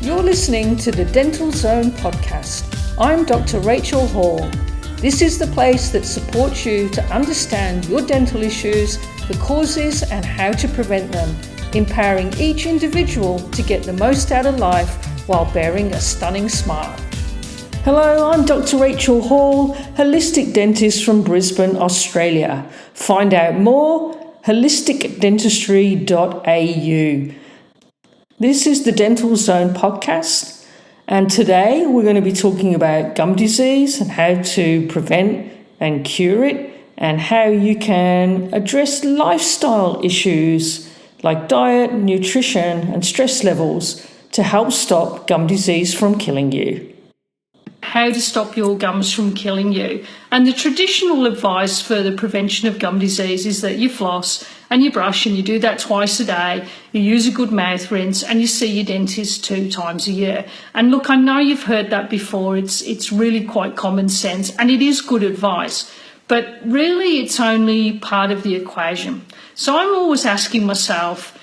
You're listening to the Dental Zone podcast. I'm Dr. Rachel Hall. This is the place that supports you to understand your dental issues, the causes and how to prevent them, empowering each individual to get the most out of life while bearing a stunning smile. Hello, I'm Dr. Rachel Hall, holistic dentist from Brisbane, Australia. Find out more, holisticdentistry.au. This is the Dental Zone podcast, and today we're going to be talking about gum disease and how to prevent and cure it, and how you can address lifestyle issues like diet, nutrition, and stress levels to help stop gum disease from killing you. How to stop your gums from killing you. And the traditional advice for the prevention of gum disease is that you floss and you brush, and you do that twice a day. You use a good mouth rinse, and you see your dentist 2 times a year. And look, I know you've heard that before. It's really quite common sense, and it is good advice. But really, it's only part of the equation. So I'm always asking myself,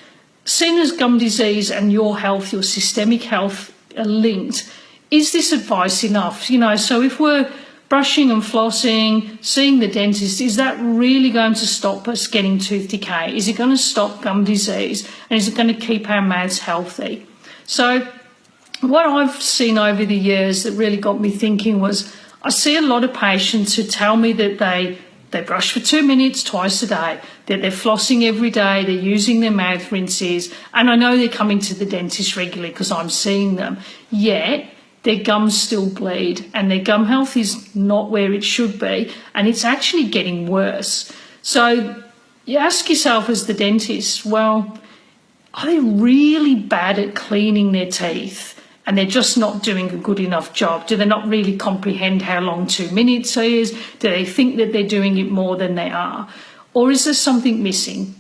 seeing as gum disease and your health, your systemic health are linked, is this advice enough? So if we're brushing and flossing, seeing the dentist, is that really going to stop us getting tooth decay? Is it going to stop gum disease? And is it going to keep our mouths healthy? So what I've seen over the years that really got me thinking was, I see a lot of patients who tell me that they brush for 2 minutes twice a day, that they're flossing every day, they're using their mouth rinses, and I know they're coming to the dentist regularly because I'm seeing them, yet their gums still bleed and their gum health is not where it should be, and it's actually getting worse. So you ask yourself as the dentist, well, are they really bad at cleaning their teeth and they're just not doing a good enough job? Do they not really comprehend how long 2 minutes is? Do they think that they're doing it more than they are? Or is there something missing?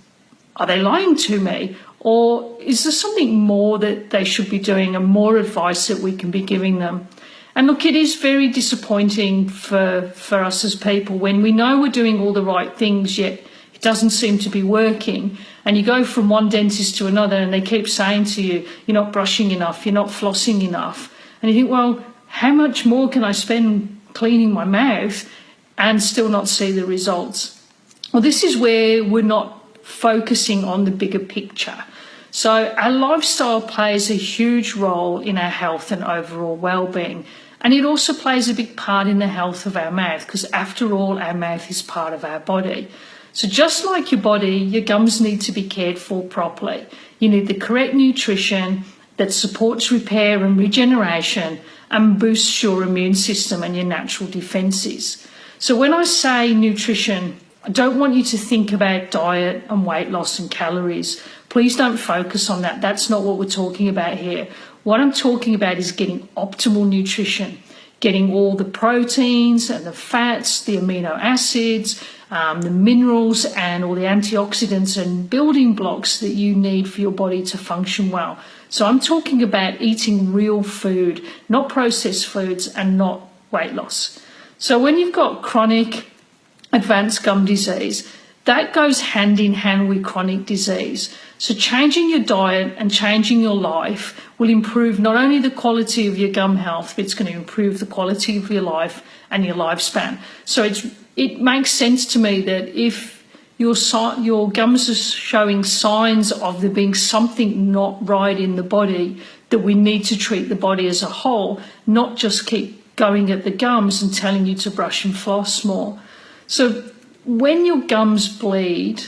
Are they lying to me? Or is there something more that they should be doing and more advice that we can be giving them? And look, it is very disappointing for us as people when we know we're doing all the right things, yet it doesn't seem to be working. And you go from one dentist to another and they keep saying to you, you're not brushing enough, you're not flossing enough. And you think, well, how much more can I spend cleaning my mouth and still not see the results? Well, this is where we're not focusing on the bigger picture. So our lifestyle plays a huge role in our health and overall well-being, and it also plays a big part in the health of our mouth, because after all, our mouth is part of our body. So just like your body, your gums need to be cared for properly. You need the correct nutrition that supports repair and regeneration and boosts your immune system and your natural defences. So when I say nutrition, I don't want you to think about diet and weight loss and calories. Please don't focus on that. That's not what we're talking about here. What I'm talking about is getting optimal nutrition, getting all the proteins and the fats, the amino acids, the minerals and all the antioxidants and building blocks that you need for your body to function well. So I'm talking about eating real food, not processed foods, and not weight loss. So when you've got chronic advanced gum disease, that goes hand in hand with chronic disease. So changing your diet and changing your life will improve not only the quality of your gum health, but it's going to improve the quality of your life and your lifespan. So it makes sense to me that if your gums are showing signs of there being something not right in the body, that we need to treat the body as a whole, not just keep going at the gums and telling you to brush and floss more. So when your gums bleed,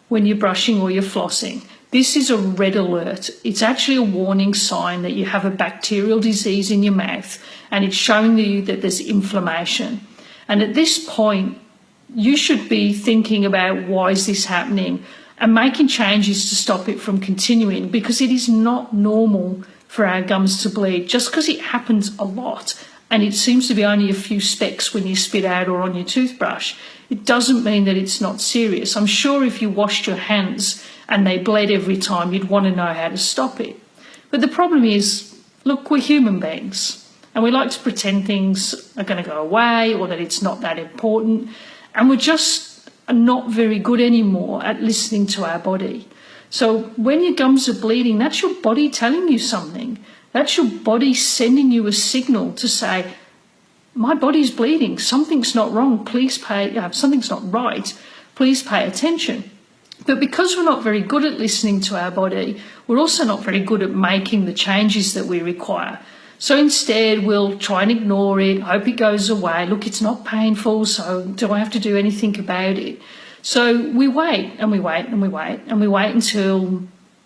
when you're brushing or you're flossing, this is a red alert. It's actually a warning sign that you have a bacterial disease in your mouth, and it's showing you that there's inflammation. And at this point, you should be thinking about, why is this happening, and making changes to stop it from continuing, because it is not normal for our gums to bleed. Just because it happens a lot and it seems to be only a few specks when you spit out or on your toothbrush, it doesn't mean that it's not serious. I'm sure if you washed your hands and they bled every time, you'd want to know how to stop it. But the problem is, look, we're human beings and we like to pretend things are going to go away or that it's not that important, and we're just not very good anymore at listening to our body. So when your gums are bleeding, that's your body telling you something. That's your body sending you a signal to say, my body's bleeding, something's not wrong, something's not right, please pay attention. But because we're not very good at listening to our body, we're also not very good at making the changes that we require. So instead, we'll try and ignore it, hope it goes away. Look, it's not painful, so do I have to do anything about it? So we wait and we wait and we wait and we wait until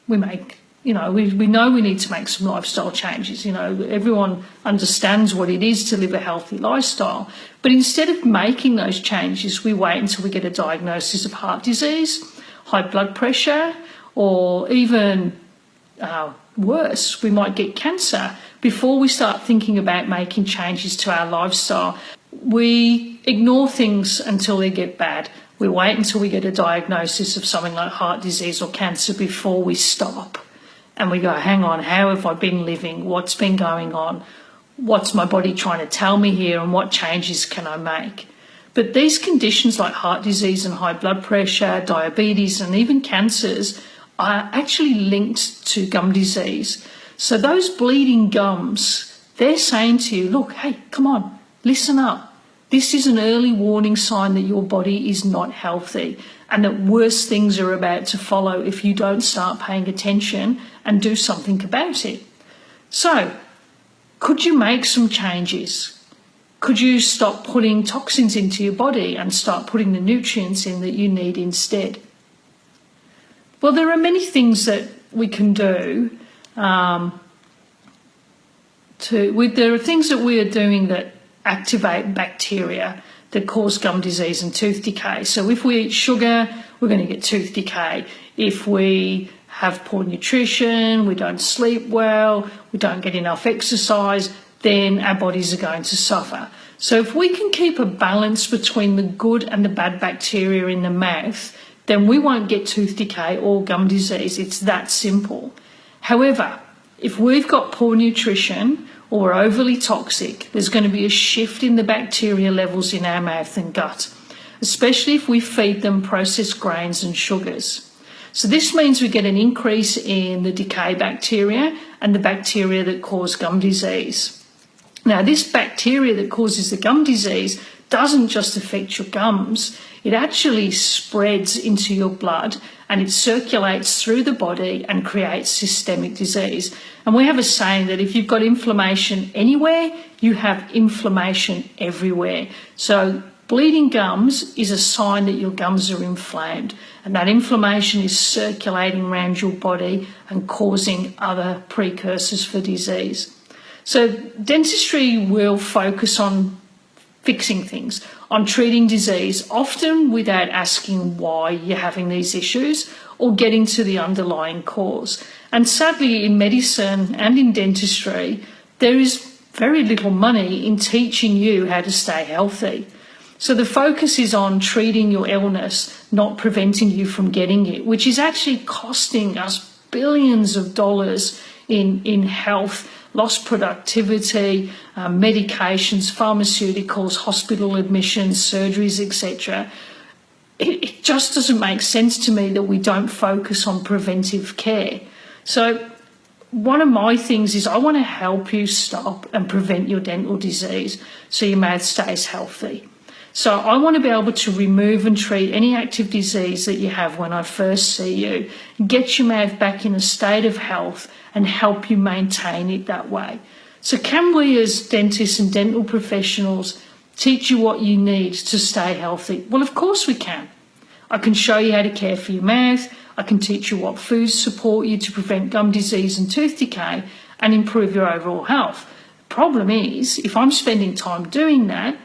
we make, we know we need to make some lifestyle changes. Everyone understands what it is to live a healthy lifestyle. But instead of making those changes, we wait until we get a diagnosis of heart disease, high blood pressure, or even worse, we might get cancer before we start thinking about making changes to our lifestyle. We ignore things until they get bad. We wait until we get a diagnosis of something like heart disease or cancer before we stop. And we go, hang on, how have I been living? What's been going on? What's my body trying to tell me here, and what changes can I make? But these conditions like heart disease and high blood pressure, diabetes, and even cancers are actually linked to gum disease. So those bleeding gums, they're saying to you, look, hey, come on, listen up. This is an early warning sign that your body is not healthy and that worse things are about to follow if you don't start paying attention and do something about it. So, could you make some changes? Could you stop putting toxins into your body and start putting the nutrients in that you need instead? Well, there are many things that we can do. There are things that we are doing that activate bacteria that cause gum disease and tooth decay. So if we eat sugar, we're going to get tooth decay. If we have poor nutrition, we don't sleep well, we don't get enough exercise, then our bodies are going to suffer. So if we can keep a balance between the good and the bad bacteria in the mouth, then we won't get tooth decay or gum disease. It's that simple. However, if we've got poor nutrition or we're overly toxic, there's going to be a shift in the bacteria levels in our mouth and gut, especially if we feed them processed grains and sugars. So this means we get an increase in the decay bacteria and the bacteria that cause gum disease. Now, this bacteria that causes the gum disease doesn't just affect your gums, it actually spreads into your blood and it circulates through the body and creates systemic disease. And we have a saying that if you've got inflammation anywhere, you have inflammation everywhere. So bleeding gums is a sign that your gums are inflamed, and that inflammation is circulating around your body and causing other precursors for disease. So dentistry will focus on fixing things, on treating disease, often without asking why you're having these issues or getting to the underlying cause. And sadly, in medicine and in dentistry, there is very little money in teaching you how to stay healthy. So the focus is on treating your illness, not preventing you from getting it, which is actually costing us billions of dollars in health, lost productivity, medications, pharmaceuticals, hospital admissions, surgeries, etc. It just doesn't make sense to me that we don't focus on preventive care. So one of my things is I want to help you stop and prevent your dental disease so your mouth stays healthy. So I want to be able to remove and treat any active disease that you have when I first see you, get your mouth back in a state of health and help you maintain it that way. So can we as dentists and dental professionals teach you what you need to stay healthy? Well, of course we can. I can show you how to care for your mouth. I can teach you what foods support you to prevent gum disease and tooth decay and improve your overall health. The problem is, if I'm spending time doing that,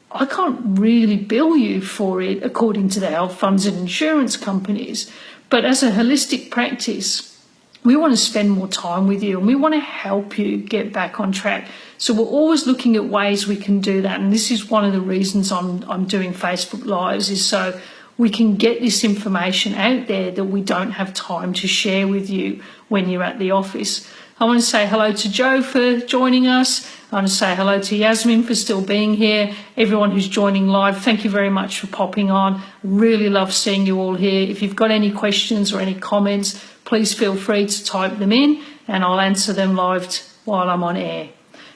I can't really bill you for it according to the health funds and insurance companies. But as a holistic practice, we want to spend more time with you and we want to help you get back on track. So we're always looking at ways we can do that. And this is one of the reasons I'm doing Facebook Lives, is so we can get this information out there that we don't have time to share with you when you're at the office. I want to say hello to Joe for joining us. I want to say hello to Yasmin for still being here. Everyone who's joining live, thank you very much for popping on. Really love seeing you all here. If you've got any questions or any comments, please feel free to type them in and I'll answer them live while I'm on air.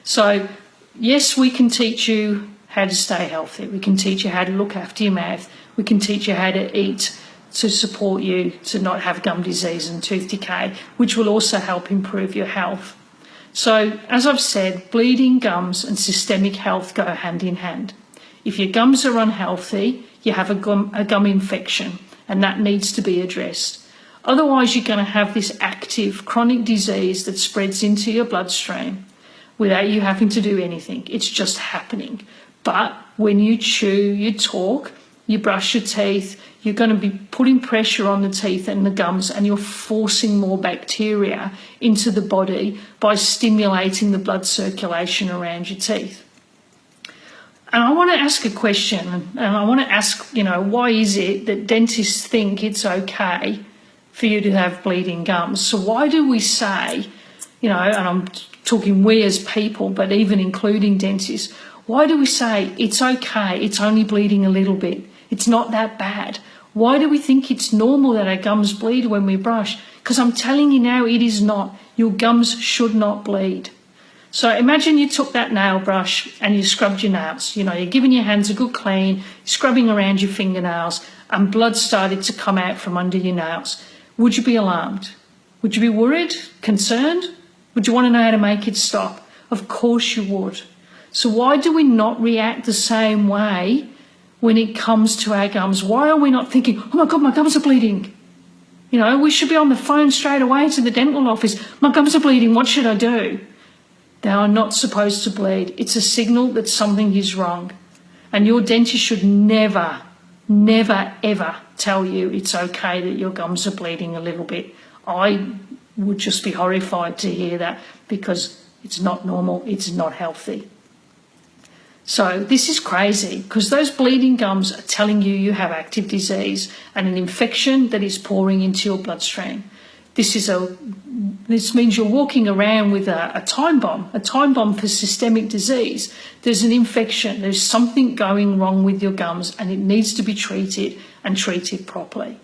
So, yes, we can teach you how to stay healthy. We can teach you how to look after your mouth. We can teach you how to eat to support you to not have gum disease and tooth decay, which will also help improve your health. So, as I've said, bleeding gums and systemic health go hand in hand. If your gums are unhealthy, you have a gum infection, and that needs to be addressed. Otherwise, you're going to have this active chronic disease that spreads into your bloodstream without you having to do anything. It's just happening. But when you chew, you talk, you brush your teeth, you're going to be putting pressure on the teeth and the gums, and you're forcing more bacteria into the body by stimulating the blood circulation around your teeth. And I want to ask a question, and I want to ask, why is it that dentists think it's okay for you to have bleeding gums? So why do we say, and I'm talking we as people, but even including dentists, why do we say it's okay, it's only bleeding a little bit, it's not that bad? Why do we think it's normal that our gums bleed when we brush? Because I'm telling you now, it is not. Your gums should not bleed. So imagine you took that nail brush and you scrubbed your nails. You're giving your hands a good clean, scrubbing around your fingernails, and blood started to come out from under your nails. Would you be alarmed? Would you be worried, concerned? Would you want to know how to make it stop? Of course you would. So why do we not react the same way when it comes to our gums? Why are we not thinking, oh my God, my gums are bleeding? We should be on the phone straight away to the dental office. My gums are bleeding, what should I do? They are not supposed to bleed. It's a signal that something is wrong. And your dentist should never, ever tell you it's okay that your gums are bleeding a little bit. I would just be horrified to hear that, because it's not normal, it's not healthy. So this is crazy, because those bleeding gums are telling you you have active disease and an infection that is pouring into your bloodstream. This means you're walking around with a time bomb for systemic disease. There's an infection, there's something going wrong with your gums, and it needs to be treated, and treated properly.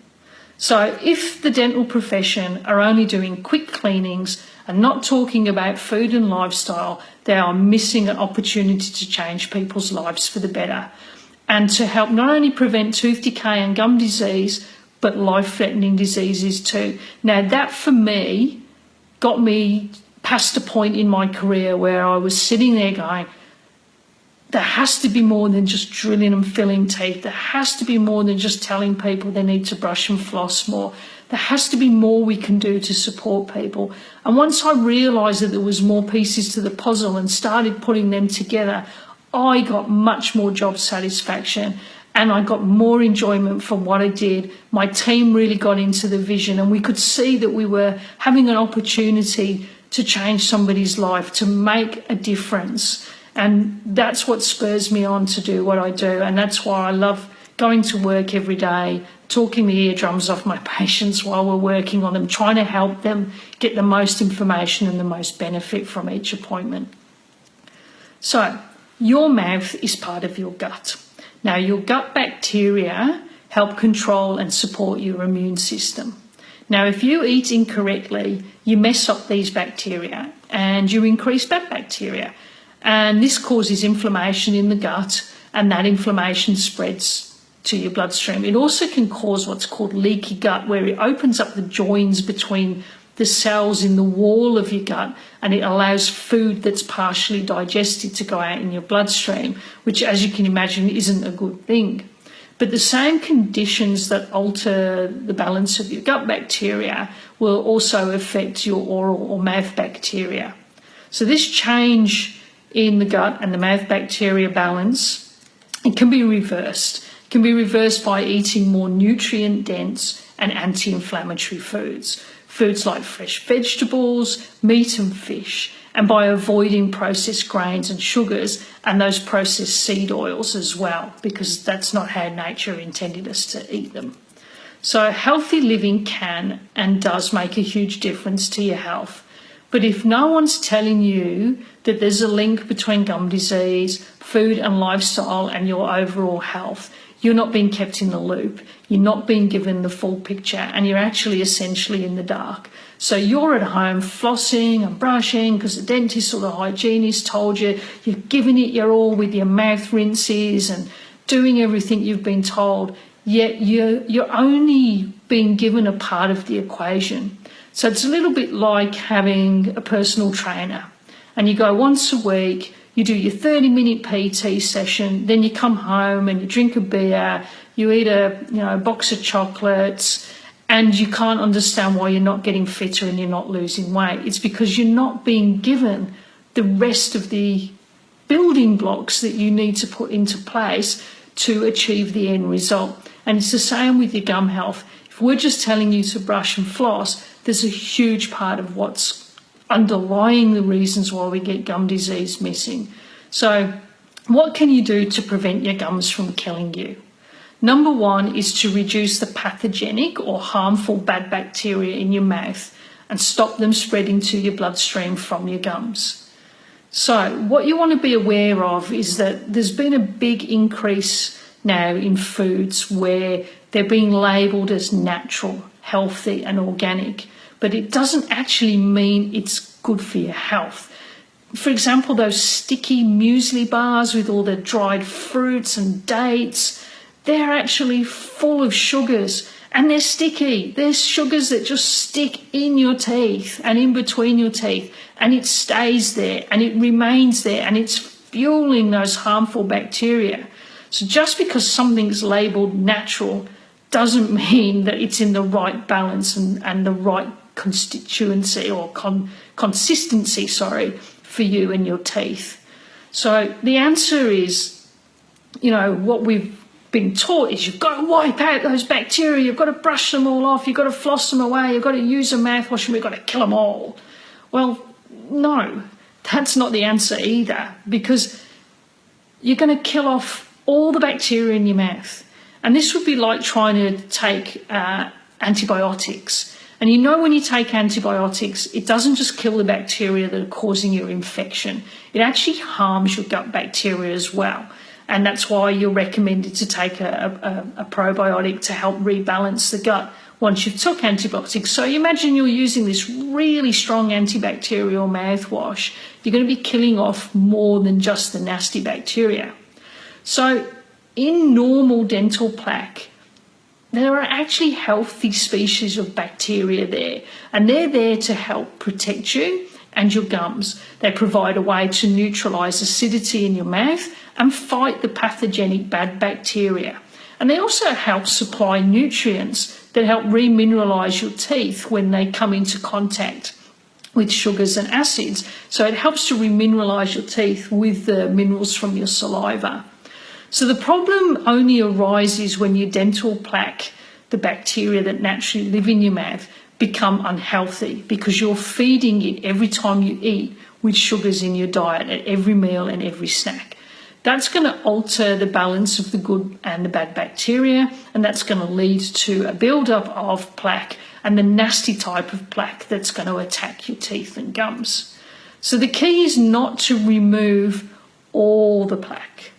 So if the dental profession are only doing quick cleanings and not talking about food and lifestyle, they are missing an opportunity to change people's lives for the better, and to help not only prevent tooth decay and gum disease, but life-threatening diseases too. Now, that for me got me past a point in my career where I was sitting there going, there has to be more than just drilling and filling teeth. There has to be more than just telling people they need to brush and floss more. There has to be more we can do to support people. And once I realised that there was more pieces to the puzzle and started putting them together, I got much more job satisfaction, and I got more enjoyment from what I did. My team really got into the vision, and we could see that we were having an opportunity to change somebody's life, to make a difference. And that's what spurs me on to do what I do. And that's why I love going to work every day, talking the eardrums off my patients while we're working on them, trying to help them get the most information and the most benefit from each appointment. So, your mouth is part of your gut. Now, your gut bacteria help control and support your immune system. Now, if you eat incorrectly, you mess up these bacteria and you increase bad bacteria. And this causes inflammation in the gut, and that inflammation spreads to your bloodstream. It also can cause what's called leaky gut, where it opens up the joins between the cells in the wall of your gut, and it allows food that's partially digested to go out in your bloodstream, which, as you can imagine, isn't a good thing. But the same conditions that alter the balance of your gut bacteria will also affect your oral or mouth bacteria. So this change in the gut and the mouth bacteria balance, it can be reversed. It can be reversed by eating more nutrient-dense and anti-inflammatory foods. Foods like fresh vegetables, meat and fish, and by avoiding processed grains and sugars and those processed seed oils as well, because that's not how nature intended us to eat them. So healthy living can and does make a huge difference to your health. But if no one's telling you that there's a link between gum disease, food and lifestyle and your overall health, you're not being kept in the loop, you're not being given the full picture, and you're actually essentially in the dark. So you're at home flossing and brushing because the dentist or the hygienist told you, you're giving it your all with your mouth rinses and doing everything you've been told, yet you're only being given a part of the equation. So it's a little bit like having a personal trainer, and you go once a week, you do your 30-minute PT session, then you come home and you drink a beer, you eat a box of chocolates, and you can't understand why you're not getting fitter and you're not losing weight. It's because you're not being given the rest of the building blocks that you need to put into place to achieve the end result. And it's the same with your gum health. If we're just telling you to brush and floss, there's a huge part of what's underlying the reasons why we get gum disease missing. So what can you do to prevent your gums from killing you? Number one is to reduce the pathogenic or harmful bad bacteria in your mouth and stop them spreading to your bloodstream from your gums. So what you want to be aware of is that there's been a big increase now in foods where they're being labelled as natural, healthy and organic, but it doesn't actually mean it's good for your health. For example, those sticky muesli bars with all the dried fruits and dates, they're actually full of sugars and they're sticky. There's sugars that just stick in your teeth and in between your teeth, and it stays there and it remains there and it's fueling those harmful bacteria. So just because something's labelled natural doesn't mean that it's in the right balance and the right constituency or consistency, for you and your teeth. So the answer is, what we've been taught is you've got to wipe out those bacteria, you've got to brush them all off, you've got to floss them away, you've got to use a mouthwash, and we've got to kill them all. Well, no, that's not the answer either, because you're going to kill off all the bacteria in your mouth. And this would be like trying to take antibiotics. And when you take antibiotics, it doesn't just kill the bacteria that are causing your infection. It actually harms your gut bacteria as well. And that's why you're recommended to take a probiotic to help rebalance the gut once you've took antibiotics. So you imagine you're using this really strong antibacterial mouthwash. You're going to be killing off more than just the nasty bacteria. So in normal dental plaque, there are actually healthy species of bacteria there, and they're there to help protect you and your gums. They provide a way to neutralise acidity in your mouth and fight the pathogenic bad bacteria. And they also help supply nutrients that help remineralise your teeth when they come into contact with sugars and acids. So it helps to remineralise your teeth with the minerals from your saliva. So the problem only arises when your dental plaque, the bacteria that naturally live in your mouth, become unhealthy because you're feeding it every time you eat with sugars in your diet at every meal and every snack. That's going to alter the balance of the good and the bad bacteria, and that's going to lead to a build-up of plaque and the nasty type of plaque that's going to attack your teeth and gums. So the key is not to remove all the plaque,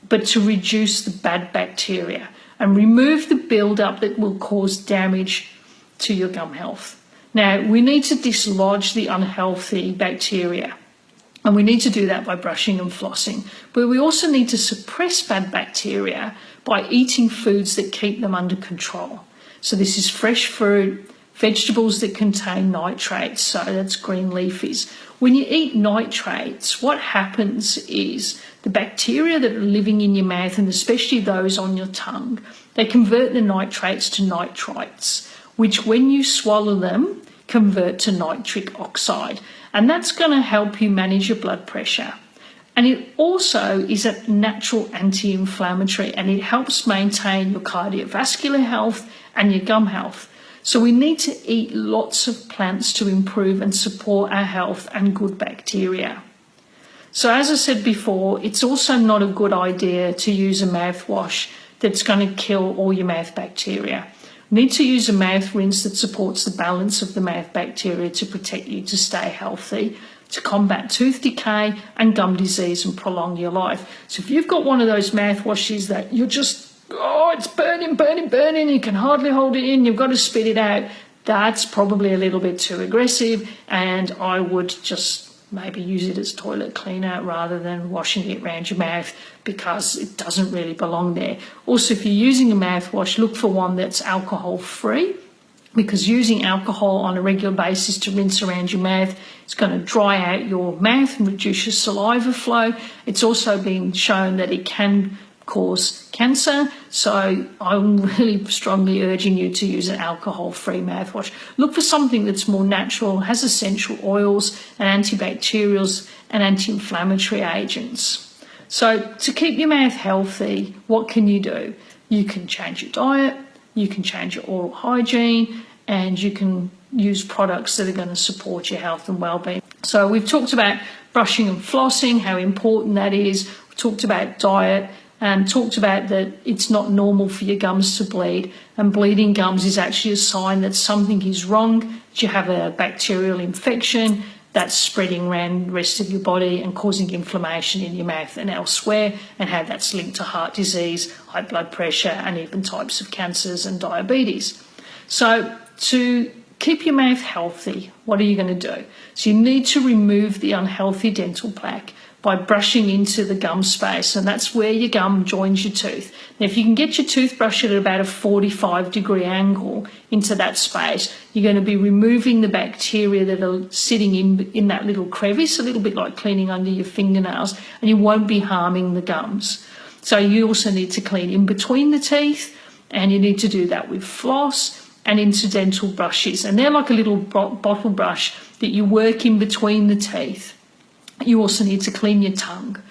but to reduce the bad bacteria and remove the build-up that will cause damage to your gum health. Now, we need to dislodge the unhealthy bacteria, and we need to do that by brushing and flossing. But we also need to suppress bad bacteria by eating foods that keep them under control. So this is fresh fruit, vegetables that contain nitrates, so that's green leafies. When you eat nitrates, what happens is the bacteria that are living in your mouth, and especially those on your tongue, they convert the nitrates to nitrites, which when you swallow them, convert to nitric oxide. And that's going to help you manage your blood pressure. And it also is a natural anti-inflammatory, and it helps maintain your cardiovascular health and your gum health. So we need to eat lots of plants to improve and support our health and good bacteria. So as I said before, it's also not a good idea to use a mouthwash that's going to kill all your mouth bacteria. You need to use a mouth rinse that supports the balance of the mouth bacteria to protect you to stay healthy, to combat tooth decay and gum disease and prolong your life. So if you've got one of those mouthwashes that you're just, it's burning, you can hardly hold it in, you've got to spit it out, that's probably a little bit too aggressive, and I would just maybe use it as toilet cleaner rather than washing it around your mouth, because it doesn't really belong there. Also, if you're using a mouthwash, look for one that's alcohol free, because using alcohol on a regular basis to rinse around your mouth is going to dry out your mouth and reduce your saliva flow. It's also been shown that it can cause cancer, so I'm really strongly urging you to use an alcohol-free mouthwash. Look for something that's more natural, has essential oils and antibacterials and anti-inflammatory agents. So to keep your mouth healthy, what can you do? You can change your diet, you can change your oral hygiene, and you can use products that are going to support your health and well-being. So we've talked about brushing and flossing, how important that is. We talked about diet, and talked about that it's not normal for your gums to bleed, and bleeding gums is actually a sign that something is wrong, that you have a bacterial infection that's spreading around the rest of your body and causing inflammation in your mouth and elsewhere, and how that's linked to heart disease, high blood pressure, and even types of cancers and diabetes. So to keep your mouth healthy, what are you going to do? So you need to remove the unhealthy dental plaque by brushing into the gum space, and that's where your gum joins your tooth. Now, if you can get your toothbrush at about a 45-degree angle into that space, you're going to be removing the bacteria that are sitting in that little crevice, a little bit like cleaning under your fingernails, and you won't be harming the gums. So you also need to clean in between the teeth, and you need to do that with floss and incidental brushes. And they're like a little bottle brush that you work in between the teeth. You also need to clean your tongue.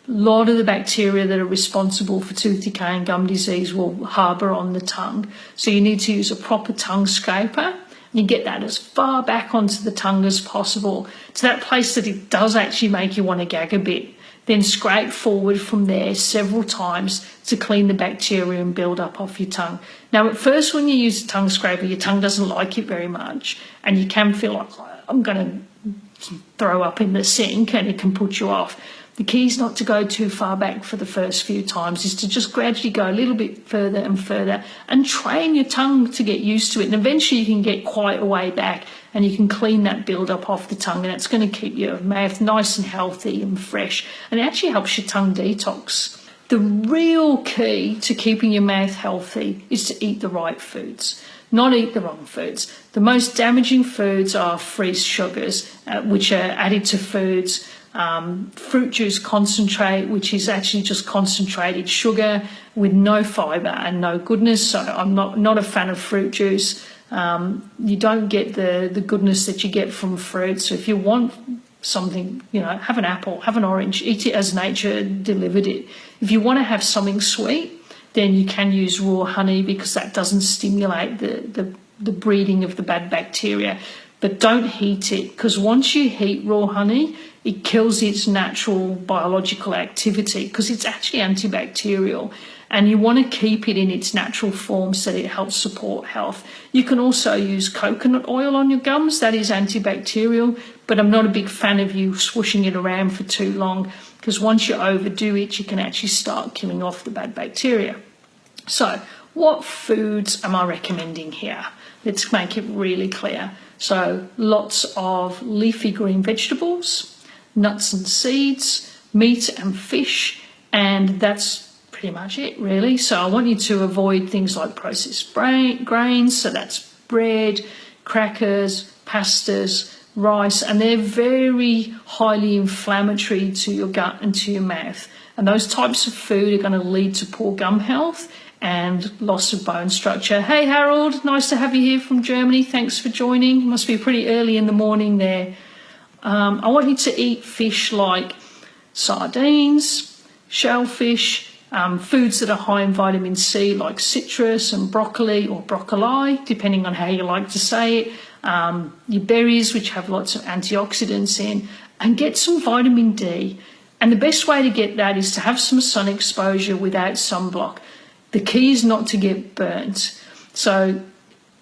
A lot of the bacteria that are responsible for tooth decay and gum disease will harbour on the tongue. So you need to use a proper tongue scraper. You get that as far back onto the tongue as possible, to that place that it does actually make you want to gag a bit. Then scrape forward from there several times to clean the bacteria and build up off your tongue. Now, at first, when you use a tongue scraper, your tongue doesn't like it very much, and you can feel like, I'm going to throw up in the sink, and it can put you off. The key is not to go too far back for the first few times, is to just gradually go a little bit further and further and train your tongue to get used to it. And eventually you can get quite a way back and you can clean that build-up off the tongue, and it's going to keep your mouth nice and healthy and fresh. And it actually helps your tongue detox. The real key to keeping your mouth healthy is to eat the right foods, not eat the wrong foods. The most damaging foods are free sugars, which are added to foods. Fruit juice concentrate, which is actually just concentrated sugar with no fibre and no goodness. So I'm not a fan of fruit juice. You don't get the goodness that you get from fruit. So if you want something, have an apple, have an orange, eat it as nature delivered it. If you want to have something sweet, then you can use raw honey, because that doesn't stimulate the breeding of the bad bacteria. But don't heat it, because once you heat raw honey, it kills its natural biological activity, because it's actually antibacterial, and you want to keep it in its natural form so that it helps support health. You can also use coconut oil on your gums. That is antibacterial, but I'm not a big fan of you swooshing it around for too long, because once you overdo it, you can actually start killing off the bad bacteria. So what foods am I recommending here? Let's make it really clear. So lots of leafy green vegetables, nuts and seeds, meat and fish, and that's pretty much it, really. So I want you to avoid things like processed grains, so that's bread, crackers, pastas, rice, and they're very highly inflammatory to your gut and to your mouth. And those types of food are going to lead to poor gum health and loss of bone structure. Hey Harold, nice to have you here from Germany. Thanks for joining. Must be pretty early in the morning there. I want you to eat fish like sardines, shellfish, foods that are high in vitamin C like citrus and broccoli or broccoli, depending on how you like to say it. Your berries, which have lots of antioxidants in, and get some vitamin D. And the best way to get that is to have some sun exposure without sunblock. The key is not to get burnt. So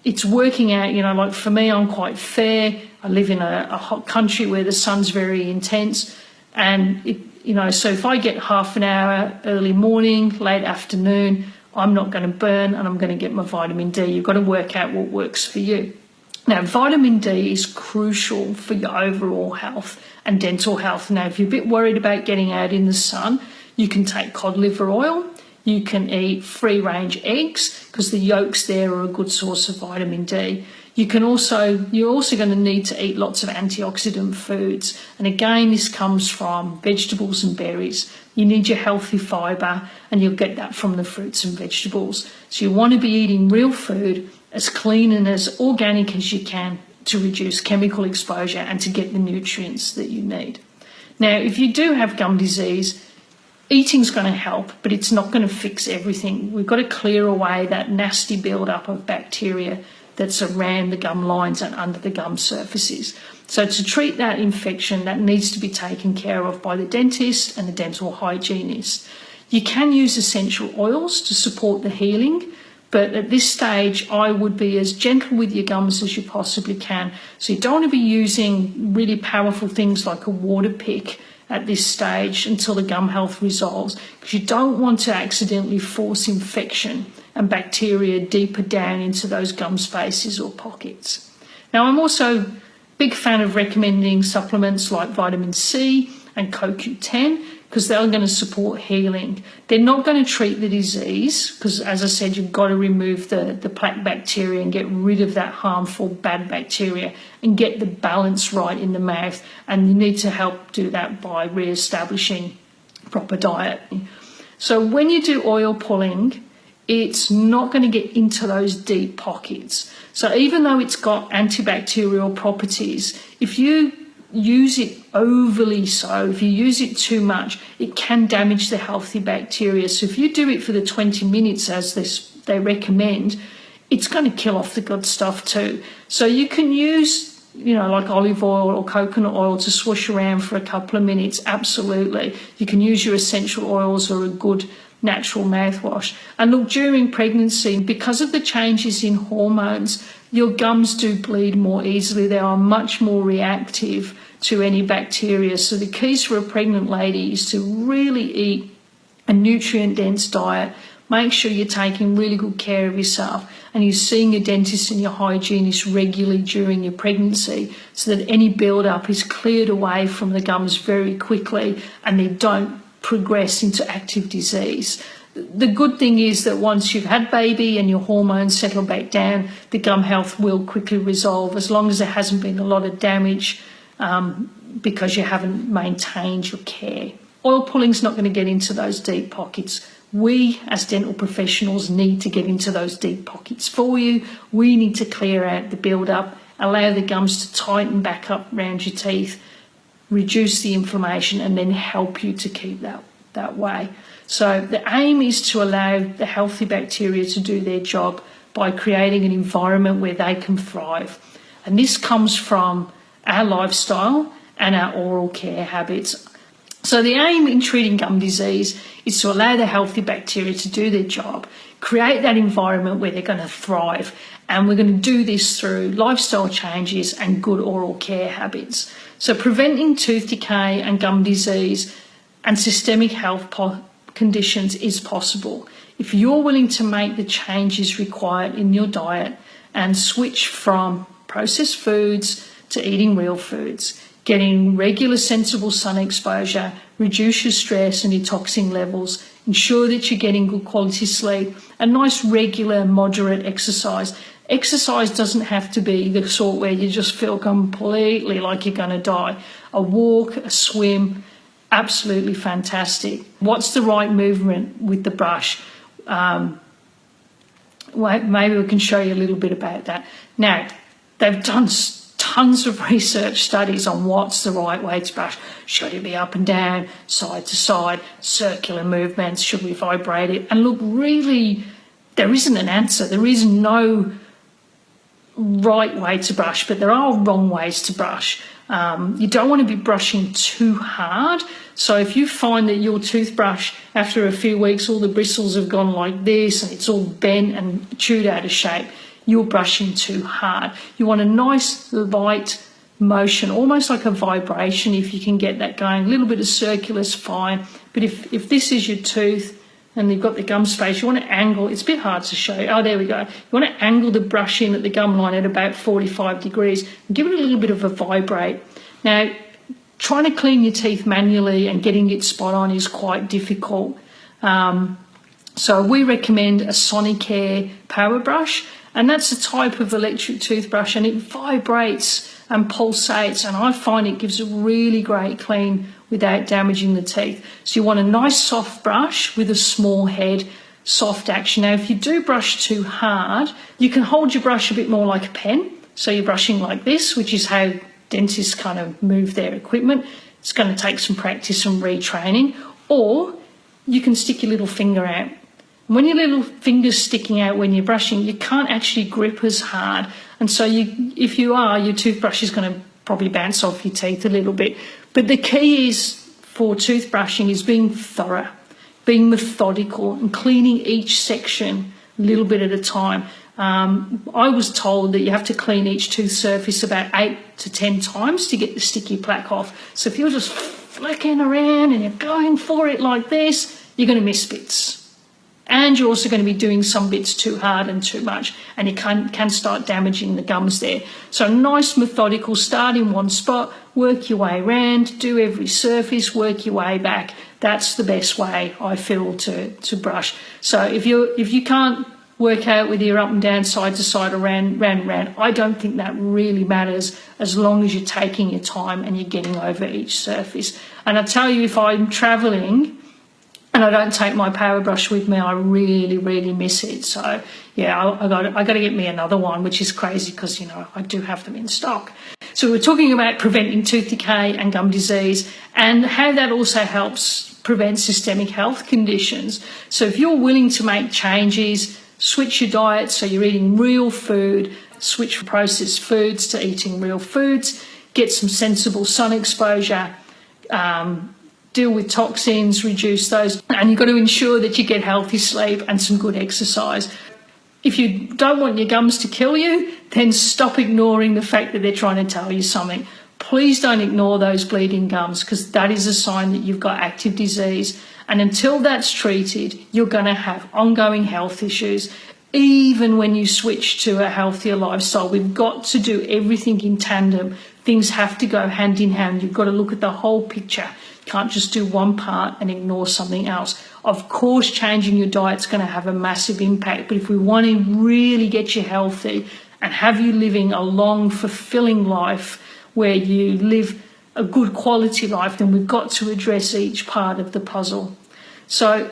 it's working out, like for me, I'm quite fair. I live in a hot country where the sun's very intense. And, so if I get half an hour early morning, late afternoon, I'm not going to burn and I'm going to get my vitamin D. You've got to work out what works for you. Now, vitamin D is crucial for your overall health and dental health. Now, if you're a bit worried about getting out in the sun, you can take cod liver oil. You can eat free-range eggs because the yolks there are a good source of vitamin D. You're also going to need to eat lots of antioxidant foods. And again, this comes from vegetables and berries. You need your healthy fibre, and you'll get that from the fruits and vegetables. So you want to be eating real food, as clean and as organic as you can, to reduce chemical exposure and to get the nutrients that you need. Now, if you do have gum disease, eating's going to help, but it's not going to fix everything. We've got to clear away that nasty build-up of bacteria that's around the gum lines and under the gum surfaces. So to treat that infection, that needs to be taken care of by the dentist and the dental hygienist. You can use essential oils to support the healing, but at this stage, I would be as gentle with your gums as you possibly can. So you don't want to be using really powerful things like a water pick at this stage until the gum health resolves, because you don't want to accidentally force infection and bacteria deeper down into those gum spaces or pockets. Now, I'm also a big fan of recommending supplements like vitamin C and CoQ10, because they're going to support healing. They're not going to treat the disease, because, as I said, you've got to remove the plaque bacteria and get rid of that harmful bad bacteria and get the balance right in the mouth. And you need to help do that by re-establishing proper diet. So when you do oil pulling, it's not going to get into those deep pockets. So even though it's got antibacterial properties, if you use it overly so, if you use it too much, it can damage the healthy bacteria. So if you do it for the 20 minutes as they recommend, it's going to kill off the good stuff too. So you can use, like olive oil or coconut oil to swoosh around for a couple of minutes, absolutely. You can use your essential oils or a good natural mouthwash. And look, during pregnancy, because of the changes in hormones, your gums do bleed more easily. They are much more reactive to any bacteria. So the keys for a pregnant lady is to really eat a nutrient-dense diet. Make sure you're taking really good care of yourself and you're seeing your dentist and your hygienist regularly during your pregnancy, so that any build-up is cleared away from the gums very quickly and they don't progress into active disease. The good thing is that once you've had baby and your hormones settle back down, the gum health will quickly resolve, as long as there hasn't been a lot of damage because you haven't maintained your care. Oil pulling's not going to get into those deep pockets. We, as dental professionals, need to get into those deep pockets for you. We need to clear out the build-up, allow the gums to tighten back up around your teeth, reduce the inflammation, and then help you to keep that way. So the aim is to allow the healthy bacteria to do their job by creating an environment where they can thrive. And this comes from our lifestyle and our oral care habits. So the aim in treating gum disease is to allow the healthy bacteria to do their job, create that environment where they're going to thrive. And we're going to do this through lifestyle changes and good oral care habits. So preventing tooth decay and gum disease and systemic health conditions is possible if you're willing to make the changes required in your diet and switch from processed foods to eating real foods, getting regular sensible sun exposure, reduce your stress and your toxin levels, ensure that you're getting good quality sleep, a nice regular moderate exercise. Exercise doesn't have to be the sort where you just feel completely like you're going to die. A walk, a swim, absolutely fantastic. What's the right movement with the brush? Maybe we can show you a little bit about that. Now, they've done tons of research studies on what's the right way to brush. Should it be up and down, side to side, circular movements? Should we vibrate it? And look, really, there isn't an answer. There is no right way to brush, but there are wrong ways to brush. You don't want to be brushing too hard. So if you find that your toothbrush, after a few weeks, all the bristles have gone like this and it's all bent and chewed out of shape, you're brushing too hard. You want a nice light motion, almost like a vibration, if you can get that going. A little bit of circular's fine, but if this is your tooth, and you've got the gum space, you want to angle, it's a bit hard to show. Oh, there we go. You want to angle the brush in at the gum line at about 45 degrees and give it a little bit of a vibrate. Now, trying to clean your teeth manually and getting it spot on is quite difficult. So we recommend a Sonicare power brush, and that's a type of electric toothbrush, and it vibrates and pulsates, and I find it gives a really great clean without damaging the teeth. So you want a nice soft brush with a small head, soft action. Now, if you do brush too hard, you can hold your brush a bit more like a pen. So you're brushing like this, which is how dentists kind of move their equipment. It's going to take some practice and retraining. Or you can stick your little finger out. When your little finger's sticking out when you're brushing, you can't actually grip as hard. And so if you are, your toothbrush is going to probably bounce off your teeth a little bit. But the key is for toothbrushing is being thorough, being methodical and cleaning each section a little bit at a time. I was told that you have to clean each tooth surface about 8 to 10 times to get the sticky plaque off. So if you're just flicking around and you're going for it like this, you're going to miss bits. And you're also going to be doing some bits too hard and too much, and you can start damaging the gums there. So nice methodical, start in one spot, work your way around, do every surface, work your way back. That's the best way, I feel, to brush. So if you can't work out whether you're up and down, side to side, or round, I don't think that really matters as long as you're taking your time and you're getting over each surface. And I tell you, if I'm travelling and I don't take my power brush with me, I really, really miss it. So yeah, I got to get me another one, which is crazy because, I do have them in stock. So we're talking about preventing tooth decay and gum disease and how that also helps prevent systemic health conditions. So if you're willing to make changes, switch your diet so you're eating real food, switch from processed foods to eating real foods, get some sensible sun exposure, deal with toxins, reduce those, and you've got to ensure that you get healthy sleep and some good exercise. If you don't want your gums to kill you, then stop ignoring the fact that they're trying to tell you something. Please don't ignore those bleeding gums, because that is a sign that you've got active disease. And until that's treated, you're going to have ongoing health issues. Even when you switch to a healthier lifestyle, we've got to do everything in tandem. Things have to go hand in hand. You've got to look at the whole picture. You can't just do one part and ignore something else. Of course, changing your diet's going to have a massive impact, but if we want to really get you healthy and have you living a long, fulfilling life where you live a good quality life, then we've got to address each part of the puzzle. So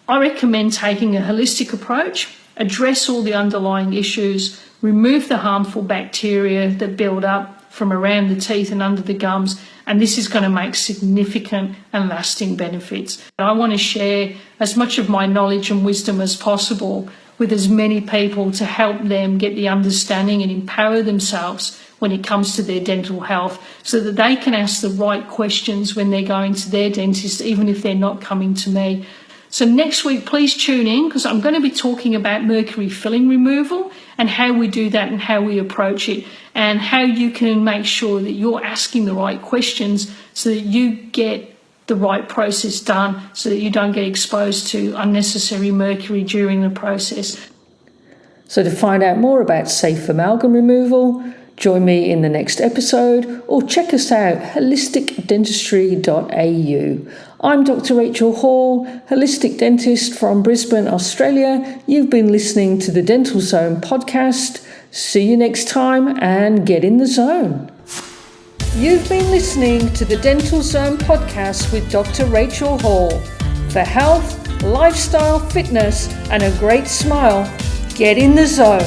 I recommend taking a holistic approach, address all the underlying issues, remove the harmful bacteria that build up from around the teeth and under the gums, and this is going to make significant and lasting benefits. I want to share as much of my knowledge and wisdom as possible with as many people to help them get the understanding and empower themselves when it comes to their dental health, so that they can ask the right questions when they're going to their dentist, even if they're not coming to me. So next week, please tune in, because I'm going to be talking about mercury filling removal and how we do that and how we approach it, and how you can make sure that you're asking the right questions so that you get the right process done, so that you don't get exposed to unnecessary mercury during the process. So to find out more about safe amalgam removal, join me in the next episode, or check us out, holisticdentistry.au. I'm Dr. Rachel Hall, holistic dentist from Brisbane, Australia. You've been listening to the Dental Zone podcast. See you next time, and get in the zone. You've been listening to the Dental Zone podcast with Dr. Rachel Hall. For health, lifestyle, fitness, and a great smile, get in the zone.